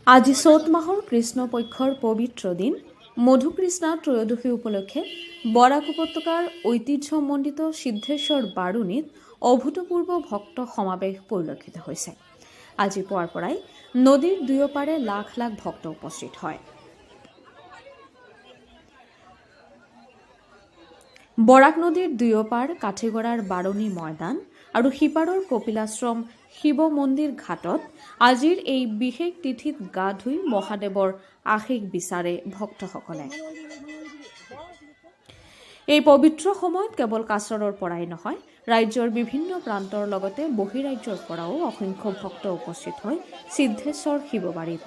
আজি চ'ত মাহৰ কৃষ্ণপক্ষৰ পবিত্ৰ দিন মধুকৃষ্ণা ত্ৰয়োদশী উপলক্ষে বৰাক উপত্যকাৰ ঐতিহ্যমণ্ডিত সিদ্ধেশ্বৰ বাৰুণীত অভূতপূৰ্ব ভক্ত সমাৱেশ পৰিলক্ষিত হৈছে। আজি পুৱাৰ পৰাই নদীৰ দুয়োপাৰে লাখ লাখ ভক্ত উপস্থিত হয়। বৰাক নদীৰ দুয়োপাৰ কাঠিগড়াৰ বাৰণী ময়দান আৰু সিপাৰৰ কপিলাশ্ৰম শিৱ মন্দিৰ ঘাটত আজিৰ এই বিশেষ তিথিত গা ধুই মহাদেৱৰ আশীষ বিচাৰে ভক্তসকলে। এই পবিত্ৰ সময়ত কেৱল কাছৰৰ পৰাই নহয়, ৰাজ্যৰ বিভিন্ন প্ৰান্তৰ লগতে বহিৰাজ্যৰ পৰাও অসংখ্য ভক্ত উপস্থিত হয় সিদ্ধেশ্বৰ শিৱবাৰীত।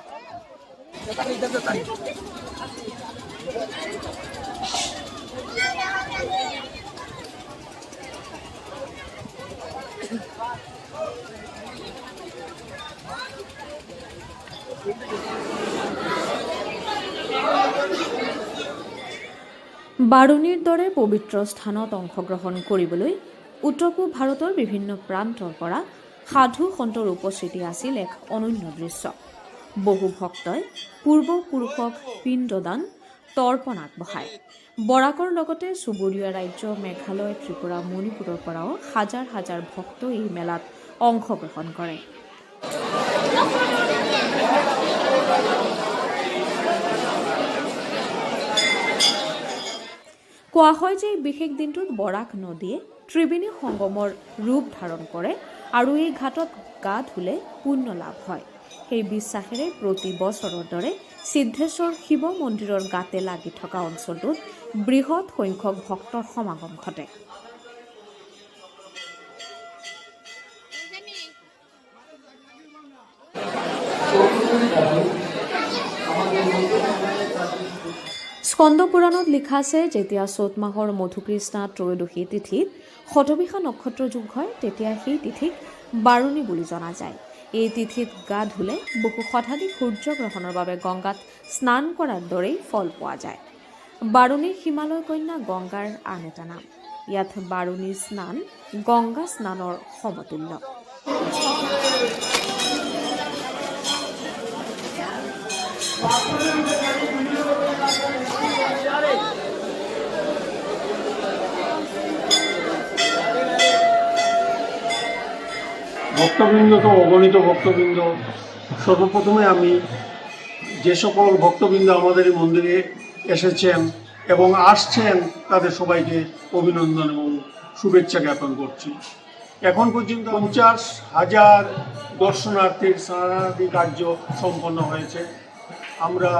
বাৰুণীৰ দৰে পবিত্ৰ স্থানত অংশগ্ৰহণ কৰিবলৈ উত্তৰ পূব ভাৰতৰ বিভিন্ন প্ৰান্তৰ পৰা সাধু সন্তৰ উপস্থিতি আছিল এক অনন্য দৃশ্য। বহু ভক্তই পূৰ্বপুৰুষক পিণ্ডদান তৰ্পণ আগবঢ়ায়। বৰাকৰ লগতে চুবুৰীয়া ৰাজ্য মেঘালয়, ত্ৰিপুৰা, মণিপুৰৰ পৰাও হাজাৰ হাজাৰ ভক্ত এই মেলাত অংশগ্ৰহণ কৰে। কোৱা হয় যে বিশেষ দিনটোত বৰাক নদীয়ে ত্ৰিবেণী সংগমৰ ৰূপ ধাৰণ কৰে আৰু এই ঘাটত গা ধুলে পুণ্য লাভ হয়। সেই বিশ্বাসেৰে প্ৰতি বছৰৰ দৰে সিদ্ধেশ্বৰ শিৱ মন্দিৰৰ গাতে লাগি থকা অঞ্চলটোত বৃহৎ সংখ্যক ভক্তৰ সমাগম ঘটে। স্কন্দ পুৰাণত লিখা আছে, যেতিয়া চ'ত মাহৰ মধুকৃষ্ণা ত্ৰয়োদশী তিথিত শতবিশা নক্ষত্ৰ যোগ হয়, তেতিয়া সেই তিথিক বাৰুণী বুলি জনা যায়। এই তিথিত গা ধুলে বহু শতাধিক সূৰ্যগ্ৰহণৰ বাবে গংগাত স্নান কৰাৰ দৰেই ফল পোৱা যায়। বাৰুণীৰ হিমালয় কন্যা গংগাৰ আন এটা নাম। ইয়াত বাৰুণীৰ স্নান গংগা স্নানৰ সমতুল্য। ভক্তবৃন্দ তো অগণিত ভক্তবৃন্দ। সর্বপ্রথমে আমি যে সকল ভক্তবৃন্দ আমাদের এই মন্দিরে এসেছেন এবং আসছেন তাদের সবাইকে অভিনন্দন এবং শুভেচ্ছা জ্ঞাপন করছি। এখন পর্যন্ত 50,000 দর্শনার্থীর স্নানাদি কার্য সম্পন্ন হয়েছে। আমরা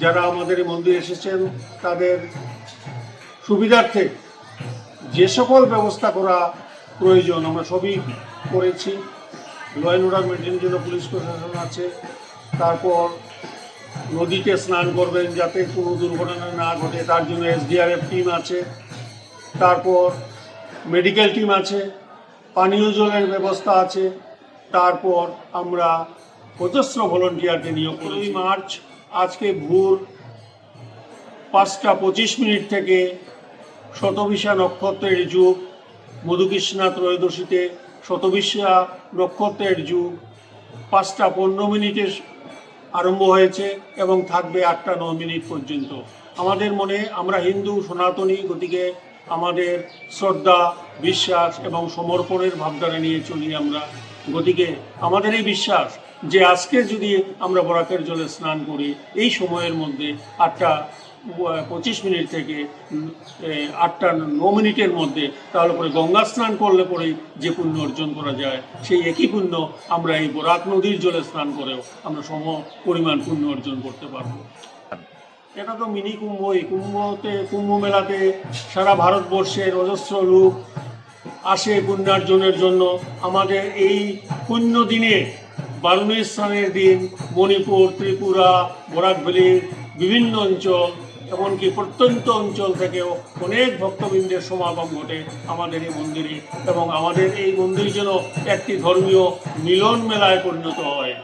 যারা আমাদের এই মন্দিরে এসেছেন তাদের সুবিধার্থে যে সকল ব্যবস্থা করা প্রয়োজন আমরা সবই করেছি। ল অ্যান্ড অর্ডার মেনটেনের জন্য পুলিশ প্রশাসন আছে। তারপর নদীতে স্নান করবেন যাতে কোনো দুর্ঘটনা না ঘটে তার জন্য SDRF টিম আছে। তারপর মেডিকেল টিম আছে, পানীয় জলের ব্যবস্থা আছে। তারপর আমরা অজস্র ভলেন্টিয়ারকে নিয়োগ করি। মার্চ আজকে ভোর 5:25 থেকে শতবিশা নক্ষত্রের যুগ, মধুকৃষ্ণা ত্রয়োদশীতে শতবিশা নক্ষত্রের যুগ 5:15 আরম্ভ হয়েছে এবং থাকবে 8:09 পর্যন্ত। আমাদের মনে, আমরা হিন্দু সনাতনী, গতিকে আমাদের শ্রদ্ধা, বিশ্বাস এবং সমর্পণের ভাবধারা নিয়ে চলি আমরা। গতিকে আমাদের এই বিশ্বাস যে আজকে যদি আমরা বরাকের জলে স্নান করি এই সময়ের মধ্যে 8:25 থেকে 8:09 মধ্যে, তাহলে পরে গঙ্গা স্নান করলে পরেই যে পুণ্য অর্জন করা যায় সেই একই পুণ্য আমরা এই বরাক নদীর জলে স্নান করেও আমরা সম পরিমাণ পুণ্য অর্জন করতে পারবো। এটা তো মিনি কুম্ভই। কুম্ভ মেলাতে সারা ভারতবর্ষের অজস্র লোক আসে পুণ্যার্জনের জন্য। আমাদের এই পুণ্য দিনে, বারুণীর স্নানের দিন, মণিপুর, ত্রিপুরা, বরাক ভ্যালির বিভিন্ন অঞ্চল, এমনকি প্রত্যন্ত অঞ্চল থেকেও অনেক ভক্তবৃন্দের সমাগম ঘটে আমাদের এই মন্দিরে এবং আমাদের এই মন্দির যেন একটি ধর্মীয় মিলন মেলায় পরিণত হয়।